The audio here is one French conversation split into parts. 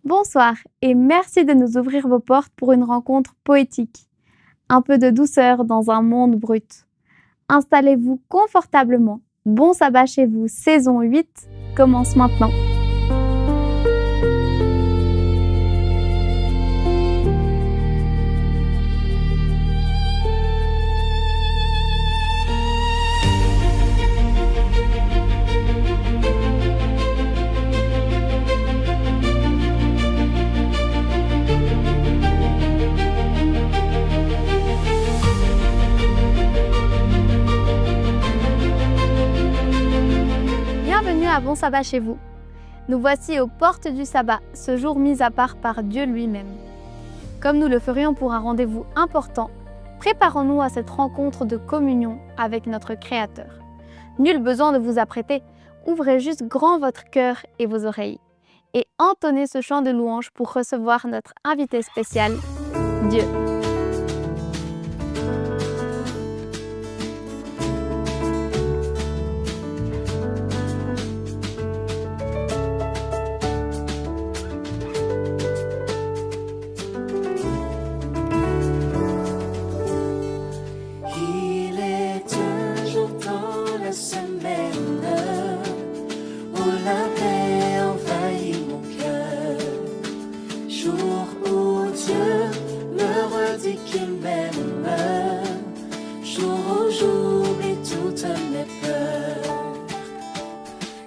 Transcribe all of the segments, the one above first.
Bonsoir et merci de nous ouvrir vos portes pour une rencontre poétique. Un peu de douceur dans un monde brut. Installez-vous confortablement. Bon sabbat chez vous, saison 8 commence maintenant. Bienvenue à Bon Sabbat chez vous. Nous voici aux portes du sabbat, ce jour mis à part par Dieu lui-même. Comme nous le ferions pour un rendez-vous important, préparons-nous à cette rencontre de communion avec notre Créateur. Nul besoin de vous apprêter, ouvrez juste grand votre cœur et vos oreilles et entonnez ce chant de louange pour recevoir notre invité spécial, Dieu.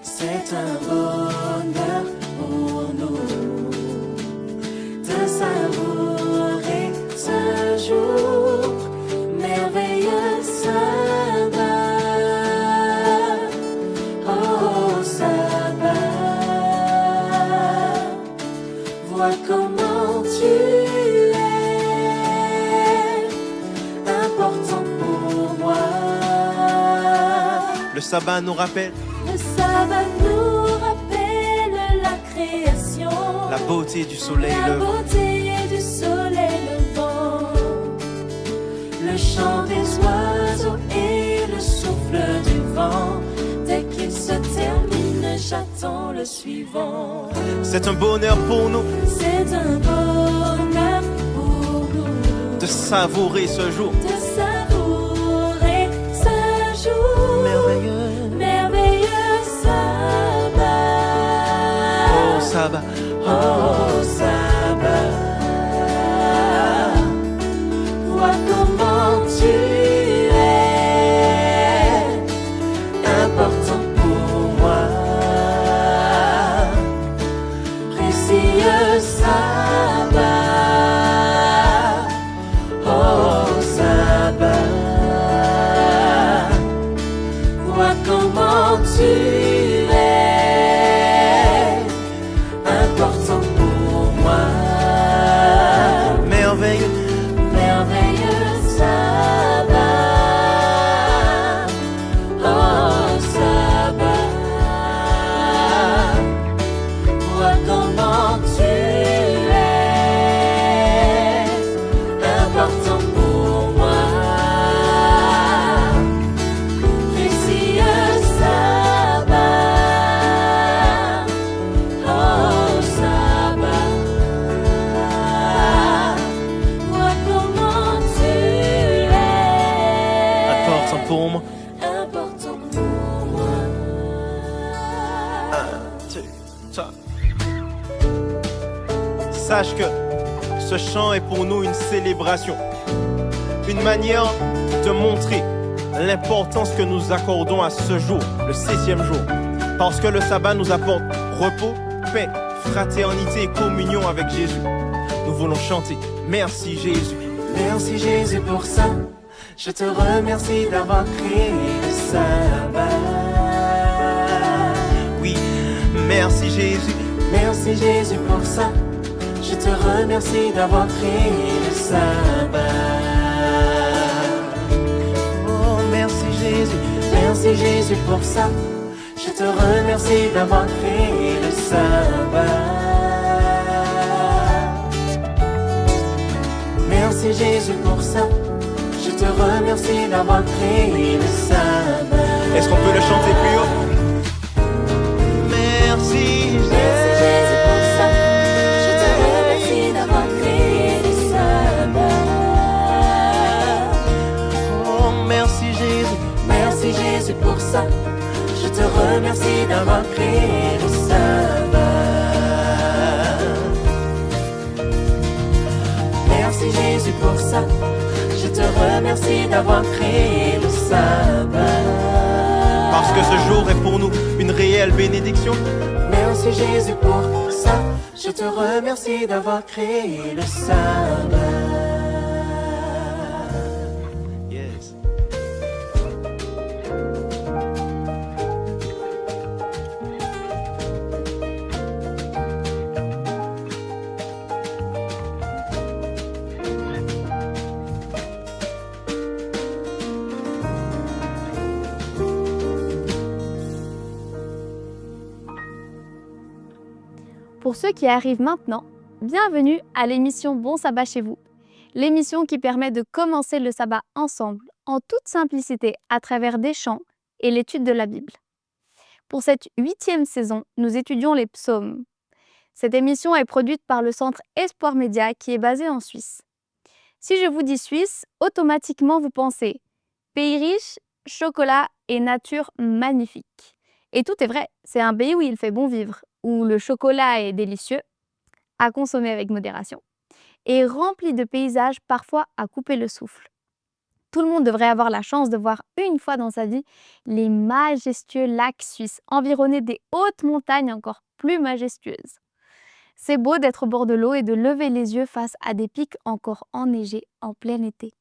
C'est un bonheur pour nous de savourer ce jour, merveilleux sabbat. Oh sabbat, vois comment tu es important pour moi. Le sabbat nous rappelle Le sabbat nous rappelle la création, la beauté du soleil la levant. beauté du soleil levant, le chant des oiseaux et le souffle du vent. Dès qu'il se termine, j'attends le suivant. C'est un bonheur pour nous C'est un bonheur pour nous de savourer ce jour de savourer ce jour merveilleux. merveilleux sabbat. Oh sabbat, Oh sabbat, vois comment tu es important pour moi. Précieux sabbat, oh sabbat, vois comment tu es important pour moi. merveilleux. Merveilleux sabbat, oh sabbat, vois comment tu es important pour moi. Précieux sabbat, oh sabbat, vois comment tu es Important pour moi. important pour moi. Sache que ce chant est pour nous une célébration, une manière de montrer l'importance que nous accordons à ce jour, le 6e jour, parce que le sabbat nous apporte repos, paix, fraternité et communion avec Jésus. Nous voulons chanter merci Jésus. Merci Jésus pour ça. Je te remercie d'avoir créé le sabbat. Oui, merci Jésus. Merci Jésus pour ça. Je te remercie d'avoir créé le sabbat. Oh, merci Jésus. Merci Jésus pour ça. Je te remercie d'avoir créé le sabbat. Merci Jésus pour ça. Je te remercie d'avoir créé le sabbat. Est-ce qu'on peut le chanter plus haut? Merci Merci Jésus pour ça. Je réelle bénédiction. Merci Jésus pour ça. Je te remercie d'avoir créé le sabbat. Yes. Pour ceux qui arrivent maintenant, bienvenue à l'émission Bon Sabbat chez vous. L'émission qui permet de commencer le sabbat ensemble, en toute simplicité, à travers des chants et l'étude de la Bible. Pour cette 8e saison, nous étudions les psaumes. Cette émission est produite par le centre Espoir Média qui est basé en Suisse. Si je vous dis Suisse, automatiquement vous pensez pays riche, chocolat et nature magnifique. Et tout est vrai, c'est un pays où il fait bon vivre, où le chocolat est délicieux, à consommer avec modération, et rempli de paysages parfois à couper le souffle. Tout le monde devrait avoir la chance de voir une fois dans sa vie les majestueux lacs suisses, environnés des hautes montagnes encore plus majestueuses. C'est beau d'être au bord de l'eau et de lever les yeux face à des pics encore enneigés en plein été.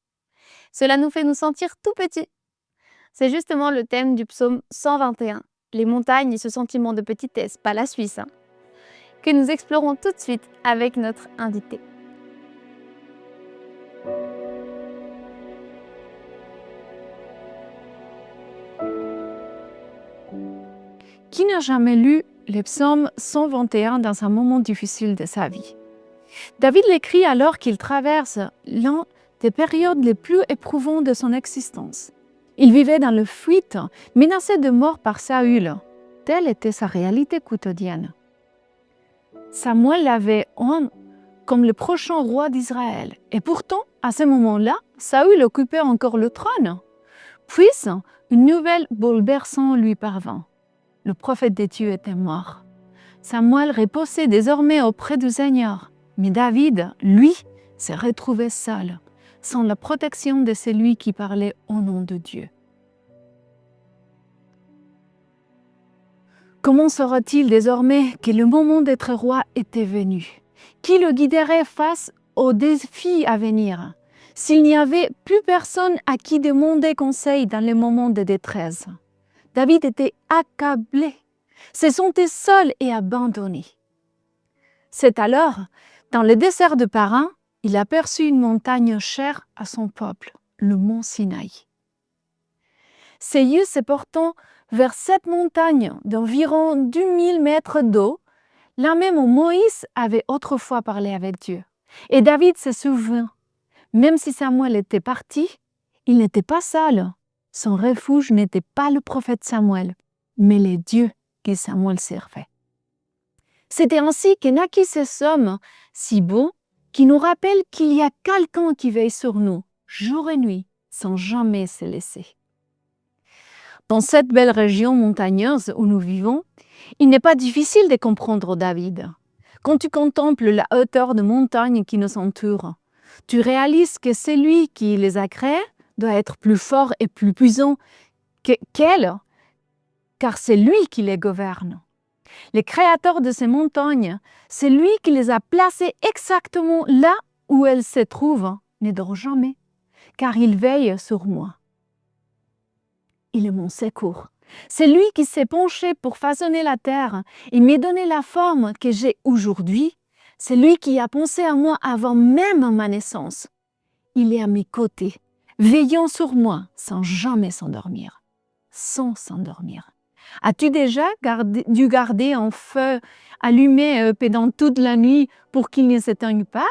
Cela nous fait nous sentir tout petits. C'est justement le thème du psaume 121. Les montagnes et ce sentiment de petitesse, pas la Suisse, que nous explorons tout de suite avec notre invité. Qui n'a jamais lu le psaume 121 dans un moment difficile de sa vie? David l'écrit alors qu'il traverse l'une des périodes les plus éprouvantes de son existence. Il vivait dans la fuite, menacé de mort par Saül. Telle était sa réalité quotidienne. Samuel l'avait honte comme le prochain roi d'Israël. Et pourtant, à ce moment-là, Saül occupait encore le trône. Puis, une nouvelle bouleversante lui parvint. Le prophète de Dieu était mort. Samuel reposait désormais auprès du Seigneur. Mais David, lui, s'est retrouvé seul, sans la protection de celui qui parlait au nom de Dieu. Comment saura-t-il désormais que le moment d'être roi était venu? Qui le guiderait face aux défis à venir, s'il n'y avait plus personne à qui demander conseil dans les moments de détresse? David était accablé, se sentait seul et abandonné. C'est alors, dans le désert de Paran, il aperçut une montagne chère à son peuple, le mont Sinaï. Ses yeux se portant vers cette montagne d'environ 2000 mètres d'eau, là même où Moïse avait autrefois parlé avec Dieu. Et David se souvint, même si Samuel était parti, il n'était pas seul. Son refuge n'était pas le prophète Samuel, mais les dieux que Samuel servait. C'était ainsi que naquit ce psaume si beau qui nous rappelle qu'il y a quelqu'un qui veille sur nous, jour et nuit, sans jamais se laisser. Dans cette belle région montagneuse où nous vivons, il n'est pas difficile de comprendre David. Quand tu contemples la hauteur de montagnes qui nous entourent, tu réalises que celui qui les a créées doit être plus fort et plus puissant qu'elle, car c'est lui qui les gouverne. Le créateur de ces montagnes, c'est lui qui les a placées exactement là où elles se trouvent, ne dort jamais, car il veille sur moi. Il est mon secours. C'est lui qui s'est penché pour façonner la terre et me donner la forme que j'ai aujourd'hui. C'est lui qui a pensé à moi avant même ma naissance. Il est à mes côtés, veillant sur moi sans jamais s'endormir. Sans s'endormir. As-tu déjà dû garder un feu allumé pendant toute la nuit pour qu'il ne s'éteigne pas?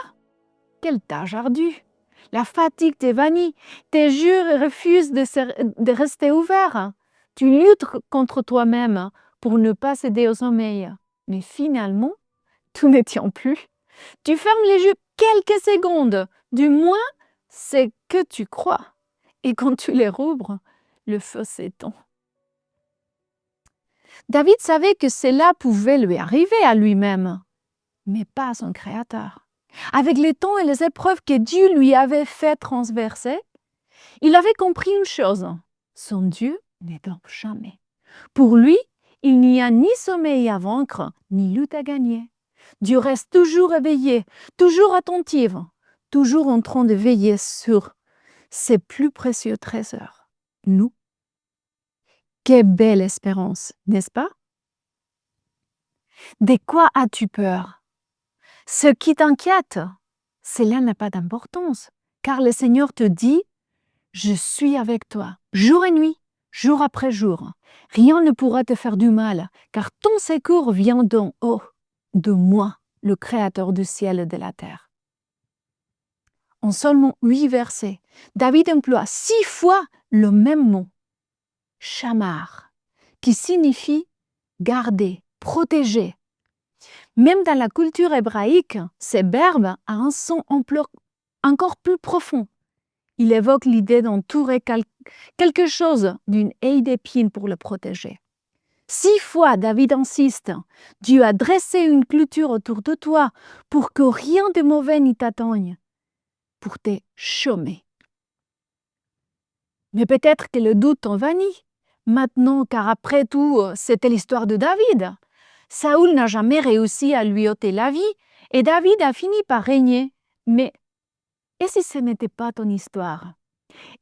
Quelle tâche ardue! La fatigue t'évanouit, tes yeux refusent de rester ouverts. Tu luttes contre toi-même pour ne pas céder au sommeil. Mais finalement, tout ne tient plus. Tu fermes les yeux quelques secondes, du moins c'est que tu crois. Et quand tu les rouvres, le feu s'éteint. David savait que cela pouvait lui arriver à lui-même, mais pas à son Créateur. Avec les temps et les épreuves que Dieu lui avait fait transverser, il avait compris une chose, son Dieu ne dort jamais. Pour lui, il n'y a ni sommeil à vaincre, ni lutte à gagner. Dieu reste toujours éveillé, toujours attentif, toujours en train de veiller sur ses plus précieux trésors, nous. Quelle belle espérance, n'est-ce pas? De quoi as-tu peur? Ce qui t'inquiète, cela n'a pas d'importance, car le Seigneur te dit, je suis avec toi, jour et nuit, jour après jour. Rien ne pourra te faire du mal, car ton secours vient d'en haut, de moi, le Créateur du ciel et de la terre. En seulement 8 versets, David emploie 6 fois le même mot, shamar, qui signifie garder, protéger. Même dans la culture hébraïque, ce verbe a un son encore plus profond. Il évoque l'idée d'entourer quelque chose d'une haie d'épines pour le protéger. 6 fois, David insiste, Dieu a dressé une clôture autour de toi pour que rien de mauvais n'y t'atteigne, pour te chômer. Mais peut-être que le doute t'envahit maintenant, car après tout, c'était l'histoire de David. Saül n'a jamais réussi à lui ôter la vie et David a fini par régner. Mais et si ce n'était pas ton histoire?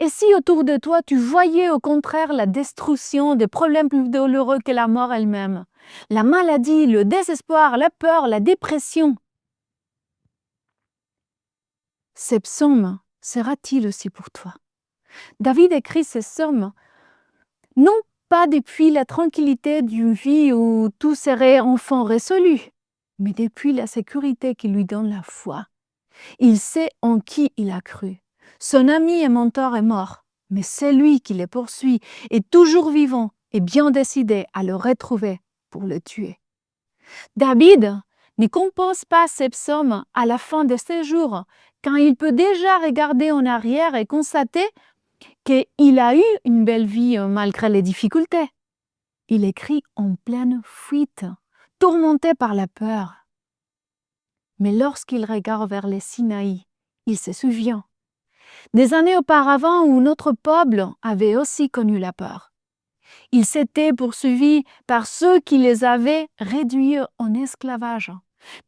Et si autour de toi, tu voyais au contraire la destruction, des problèmes plus douloureux que la mort elle-même, la maladie, le désespoir, la peur, la dépression? Ce psaume sera-t-il aussi pour toi? David écrit ce psaume non pas depuis la tranquillité d'une vie où tout serait enfin résolu, mais depuis la sécurité qui lui donne la foi. Il sait en qui il a cru. Son ami et mentor est mort, mais celui qui le poursuit est toujours vivant et bien décidé à le retrouver pour le tuer. David ne compose pas ces psaumes à la fin de ses jours, quand il peut déjà regarder en arrière et constater qu'il a eu une belle vie malgré les difficultés. Il écrit en pleine fuite, tourmenté par la peur. Mais lorsqu'il regarde vers le Sinaï, il se souvient des années auparavant où notre peuple avait aussi connu la peur. Ils s'étaient poursuivis par ceux qui les avaient réduits en esclavage.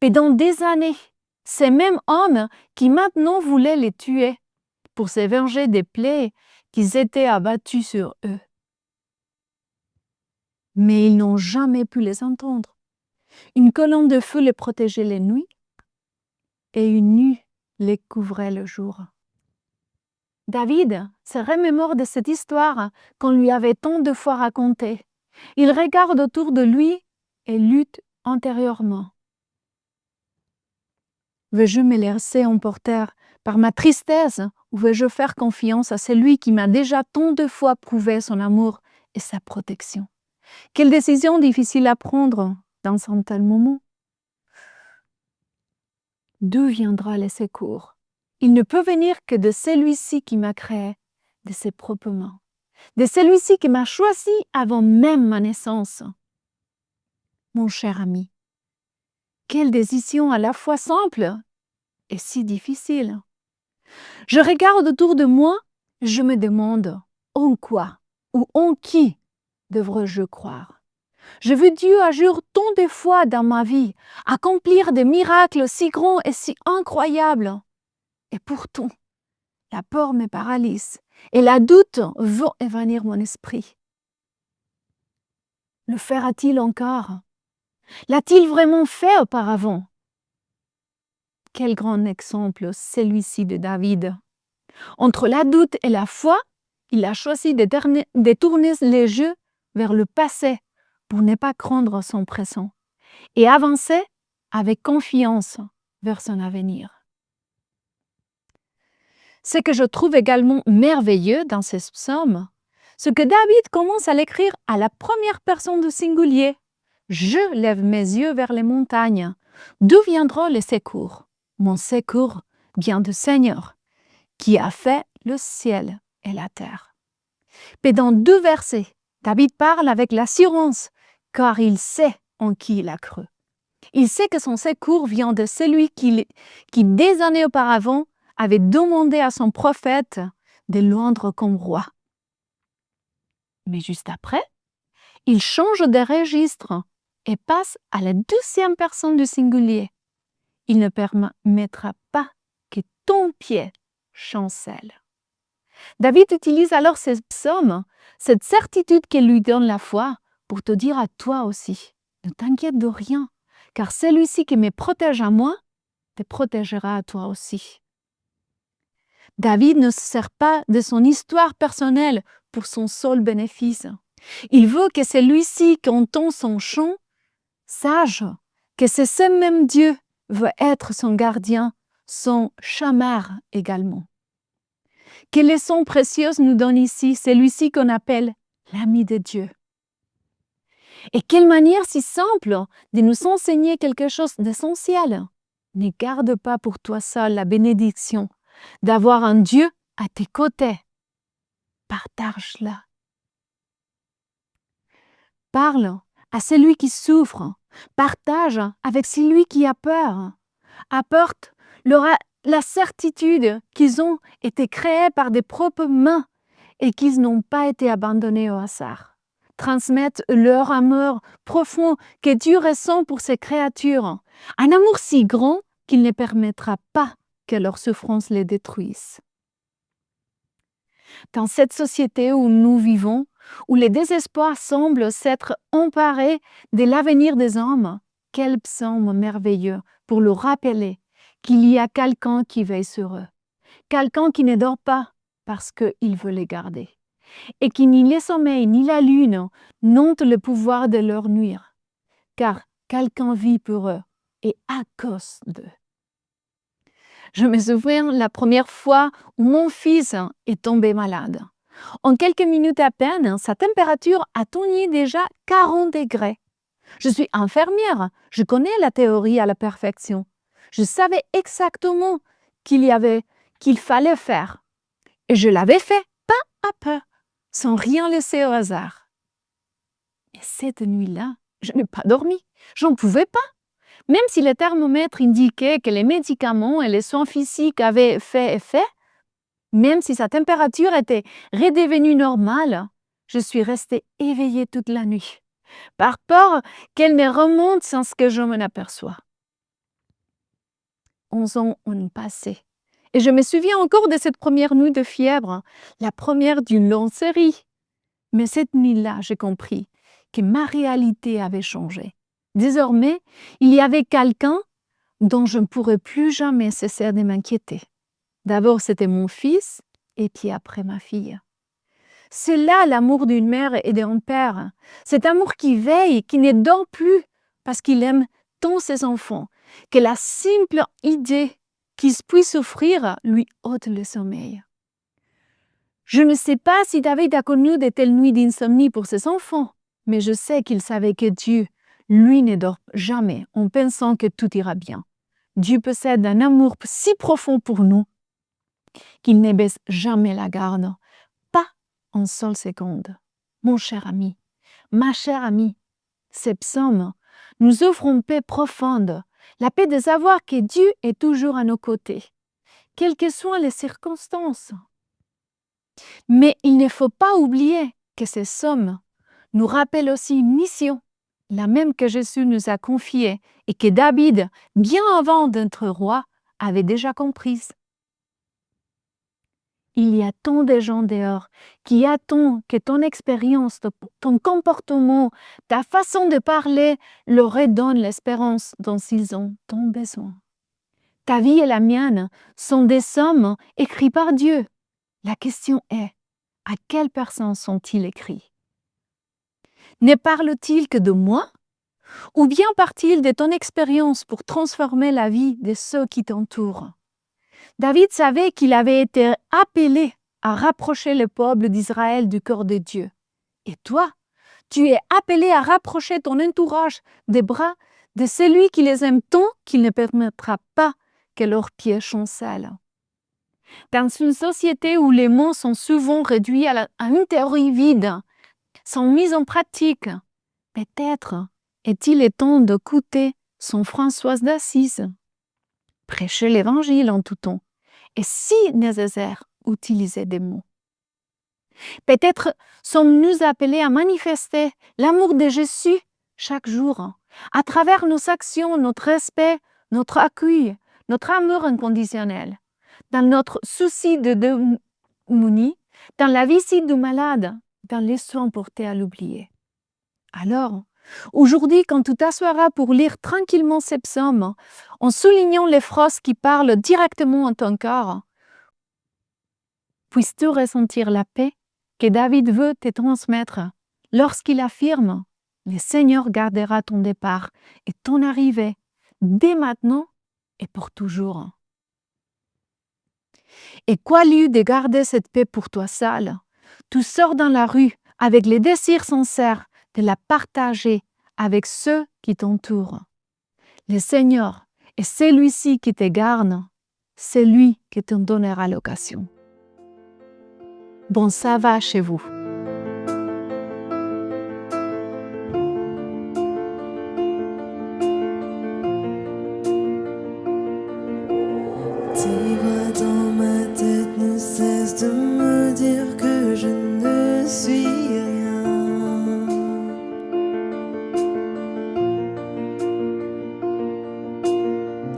Pendant des années, ces mêmes hommes qui maintenant voulaient les tuer pour se venger des plaies qu'ils étaient abattus sur eux. Mais ils n'ont jamais pu les entendre. Une colonne de feu les protégeait les nuits et une nue les couvrait le jour. David se remémore de cette histoire qu'on lui avait tant de fois racontée. Il regarde autour de lui et lutte intérieurement. Veux-je me laisser emporter par ma tristesse ou veux-je faire confiance à celui qui m'a déjà tant de fois prouvé son amour et sa protection? Quelle décision difficile à prendre dans un tel moment? D'où viendra le secours? Il ne peut venir que de celui-ci qui m'a créé, de ses propres mains, de celui-ci qui m'a choisi avant même ma naissance. Mon cher ami, quelle décision à la fois simple et si difficile. Je regarde autour de moi, je me demande en quoi ou en qui devrais-je croire? Je veux Dieu agir tant de fois dans ma vie, accomplir des miracles si grands et si incroyables. Et pourtant, la peur me paralyse et la doute veut évanouir mon esprit. Le fera-t-il encore? L'a-t-il vraiment fait auparavant? Quel grand exemple celui-ci de David. Entre la doute et la foi, il a choisi de tourner les yeux vers le passé pour ne pas craindre son présent et avancer avec confiance vers son avenir. Ce que je trouve également merveilleux dans ces psaumes, c'est que David commence à l'écrire à la première personne du singulier. Je lève mes yeux vers les montagnes. D'où viendra le secours? Mon secours vient du Seigneur, qui a fait le ciel et la terre. Mais dans 2 versets, David parle avec l'assurance, car il sait en qui il a cru. Il sait que son secours vient de celui qui des années auparavant, avait demandé à son prophète de l'oindre comme roi. Mais juste après, il change de registre et passe à la deuxième personne du singulier. Il ne permettra pas que ton pied chancelle. David utilise alors ces psaumes, cette certitude que lui donne la foi, pour te dire à toi aussi, ne t'inquiète de rien, car celui-ci qui me protège à moi, te protégera à toi aussi. David ne se sert pas de son histoire personnelle pour son seul bénéfice. Il veut que celui-ci qui entend son chant sache que c'est ce même Dieu veut être son gardien, son chamard également. Quelle leçon précieuse nous donne ici celui-ci qu'on appelle l'ami de Dieu. Et quelle manière si simple de nous enseigner quelque chose d'essentiel. Ne garde pas pour toi seul la bénédiction d'avoir un Dieu à tes côtés. Partage-la. Parle à celui qui souffre. Partage avec celui qui a peur. Apporte-leur la certitude qu'ils ont été créés par des propres mains et qu'ils n'ont pas été abandonnés au hasard. Transmettent leur amour profond que Dieu ressent pour ses créatures. Un amour si grand qu'il ne permettra pas que leur souffrance les détruise. Dans cette société où nous vivons, où le désespoir semble s'être emparé de l'avenir des hommes, quel psaume merveilleux pour leur rappeler qu'il y a quelqu'un qui veille sur eux, quelqu'un qui ne dort pas parce qu'il veut les garder, et qui ni le sommeil ni la lune n'ont le pouvoir de leur nuire, car quelqu'un vit pour eux et à cause d'eux. Je me souviens la première fois où mon fils est tombé malade. En quelques minutes à peine, sa température atteignait déjà 40 degrés. Je suis infirmière, je connais la théorie à la perfection. Je savais exactement qu'il fallait faire. Et je l'avais fait pas à peu, sans rien laisser au hasard. Et cette nuit-là, je n'ai pas dormi. J'en pouvais pas. Même si le thermomètre indiquait que les médicaments et les soins physiques avaient fait effet, même si sa température était redevenue normale, je suis restée éveillée toute la nuit, par peur qu'elle ne remonte sans que je m'en aperçoive. 11 ans ont passé, et je me souviens encore de cette première nuit de fièvre, la première d'une longue série. Mais cette nuit-là, j'ai compris que ma réalité avait changé. Désormais, il y avait quelqu'un dont je ne pourrais plus jamais cesser de m'inquiéter. D'abord, c'était mon fils, et puis après ma fille. C'est là l'amour d'une mère et d'un père. Cet amour qui veille, qui ne dort plus, parce qu'il aime tant ses enfants, que la simple idée qu'il puisse offrir lui ôte le sommeil. Je ne sais pas si David a connu de telles nuits d'insomnie pour ses enfants, mais je sais qu'il savait que Dieu, lui, ne dort jamais en pensant que tout ira bien. Dieu possède un amour si profond pour nous qu'il ne baisse jamais la garde, pas en seule seconde. Mon cher ami, ma chère amie, ces psaumes nous offrent une paix profonde, la paix de savoir que Dieu est toujours à nos côtés, quelles que soient les circonstances. Mais il ne faut pas oublier que ces psaumes nous rappellent aussi une mission, la même que Jésus nous a confiée et que David, bien avant d'être roi, avait déjà comprise. Il y a tant de gens dehors qui attendent que ton expérience, ton comportement, ta façon de parler leur redonne l'espérance dont ils ont tant besoin. Ta vie et la mienne sont des psaumes écrits par Dieu. La question est, à quelle personne sont-ils écrits? Ne parle-t-il que de moi? Ou bien part-il de ton expérience pour transformer la vie de ceux qui t'entourent? David savait qu'il avait été appelé à rapprocher le peuple d'Israël du cœur de Dieu. Et toi, tu es appelé à rapprocher ton entourage des bras de celui qui les aime tant qu'il ne permettra pas que leurs pieds chancellent. Dans une société où les mots sont souvent réduits à une théorie vide, sans mise en pratique, peut-être est-il le temps d'écouter Saint François d'Assise. Prêcher l'Évangile en tout temps, et si nécessaire, utiliser des mots. Peut-être sommes-nous appelés à manifester l'amour de Jésus chaque jour, à travers nos actions, notre respect, notre accueil, notre amour inconditionnel, dans notre souci de démunis, dans la visite du malade, dans les soins portés à l'oublié. Alors, aujourd'hui, quand tu t'assoiras pour lire tranquillement ces psaumes, en soulignant les phrases qui parlent directement à ton cœur, puisses-tu ressentir la paix que David veut te transmettre lorsqu'il affirme « Le Seigneur gardera ton départ et ton arrivée dès maintenant et pour toujours. » Et quoi lieu de garder cette paix pour toi seul? Tu sors dans la rue avec les désirs sincères de la partager avec ceux qui t'entourent. Le Seigneur est celui-ci qui te garde, c'est lui qui te donnera l'occasion. Bon sabbat chez vous. Tes voix dans ma tête ne cessent de me dire que je ne suis rien.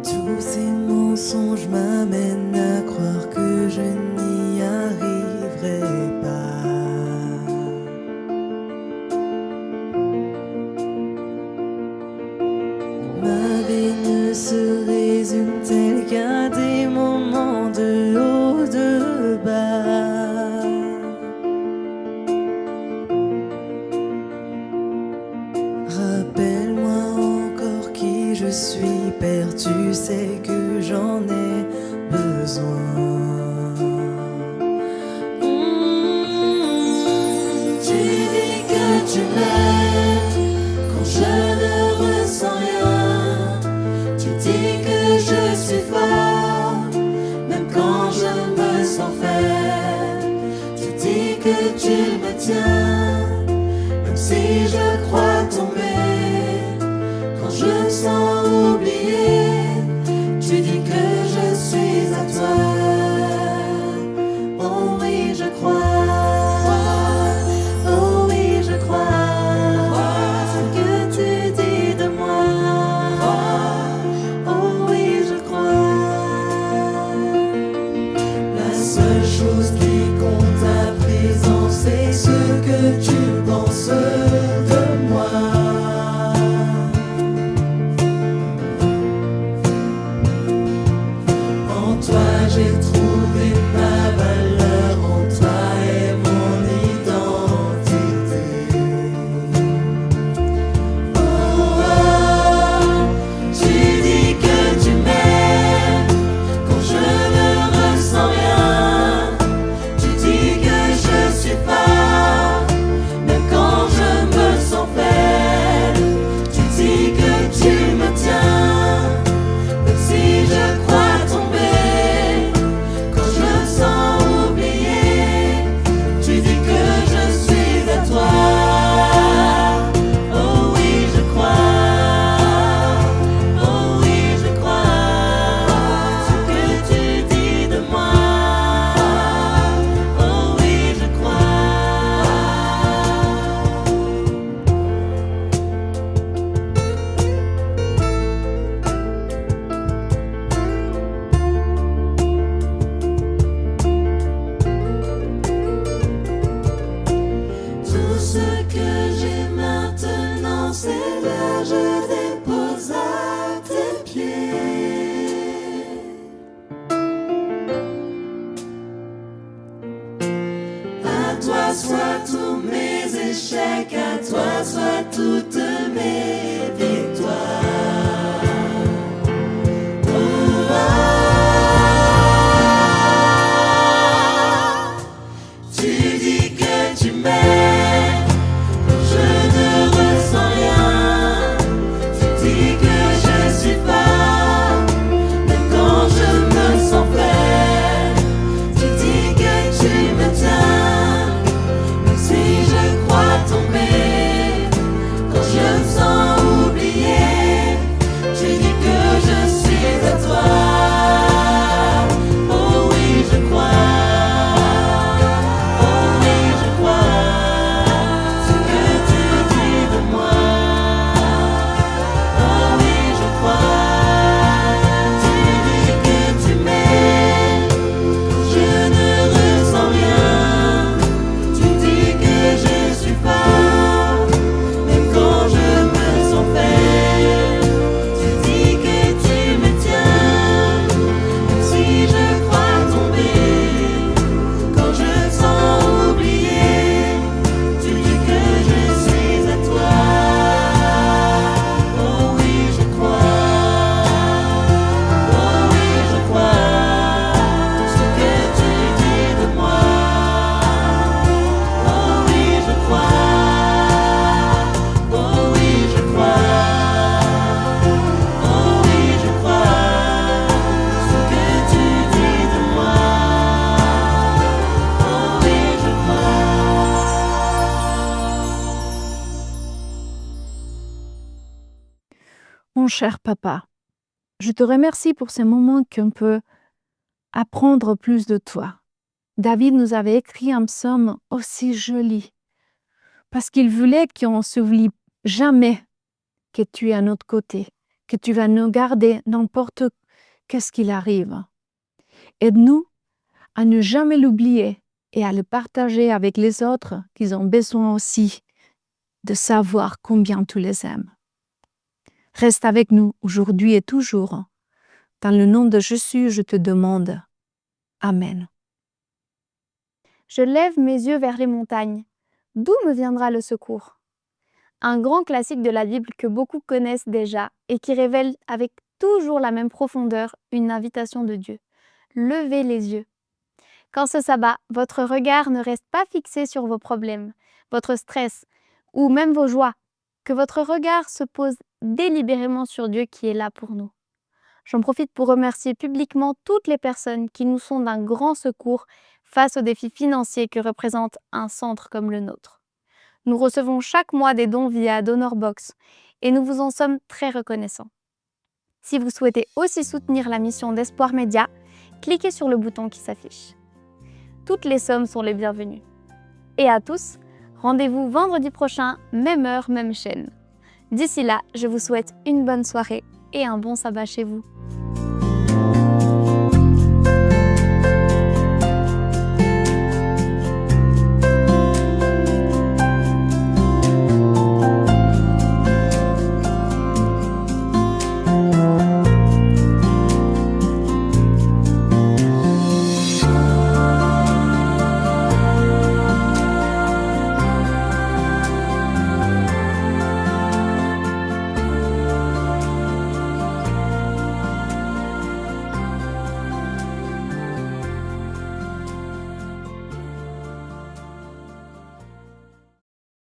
Tous ces mensonges m'amènent à croire que je n'y arriverai pas. Ma vie ne se résume-t-elle qu'à des moments de haut, de bas? Rappelle-moi encore qui je suis, Père, tu sais que j'en ai besoin. Tu dis que tu m'aimes quand je ne ressens rien. Tu dis que je suis fort, même quand je me sens faible. Tu dis que tu me tiens, même si je crois tomber. Quand je me sens oublié, tu dis que je suis à toi. Oh oui, je crois. Oh oui, je crois. Ce que tu dis de moi. Oh oui, je crois. La seule chose qui compte à présent, c'est ce que tu penses de moi. En toi j'ai trouvé ma valeur, en toi est mon identité. Oh, oh, tu dis que tu m'aimes quand je ne ressens rien. Tu dis que je suis fort, même quand je me sens faible. Tu dis que tu me tiens, même si je crois tomber. Quand je me sens oublié, tu dis que je suis à toi. Oh oui, je crois. Oh oui, je crois. Ce que tu dis de moi. Oh oui, je crois. Tout ce que j'ai maintenant, c'est là je dépose à tes pieds. À toi soient tous mes échecs, à toi soient toutes mes victoires. Oh, ah, tu dis que tu m'aimes quand je ne ressens rien. Tu dis que je suis fort, même quand je me sens faible. Tu dis que tu me tiens, même si je crois tomber. Quand je me sens Mon cher papa, je te remercie pour ces moments qu'on peut apprendre plus de toi. David nous avait écrit un psaume aussi joli, parce qu'il voulait qu'on ne s'oublie jamais que tu es à notre côté, que tu vas nous garder n'importe qu'est-ce qu'il arrive. Aide-nous à ne jamais l'oublier et à le partager avec les autres qui ont besoin aussi de savoir combien tu les aimes. Reste avec nous aujourd'hui et toujours. Dans le nom de Jésus, je te demande. Amen. Je lève mes yeux vers les montagnes. D'où me viendra le secours? Un grand classique de la Bible que beaucoup connaissent déjà et qui révèle avec toujours la même profondeur une invitation de Dieu. Levez les yeux. Quand ce sabbat, votre regard ne reste pas fixé sur vos problèmes, votre stress ou même vos joies, que votre regard se pose délibérément sur Dieu qui est là pour nous. J'en profite pour remercier publiquement toutes les personnes qui nous sont d'un grand secours face aux défis financiers que représente un centre comme le nôtre. Nous recevons chaque mois des dons via DonorBox et nous vous en sommes très reconnaissants. Si vous souhaitez aussi soutenir la mission d'Espoir Média, cliquez sur le bouton qui s'affiche. Toutes les sommes sont les bienvenues. Et à tous, rendez-vous vendredi prochain, même heure, même chaîne. D'ici là, je vous souhaite une bonne soirée et un bon sabbat chez vous.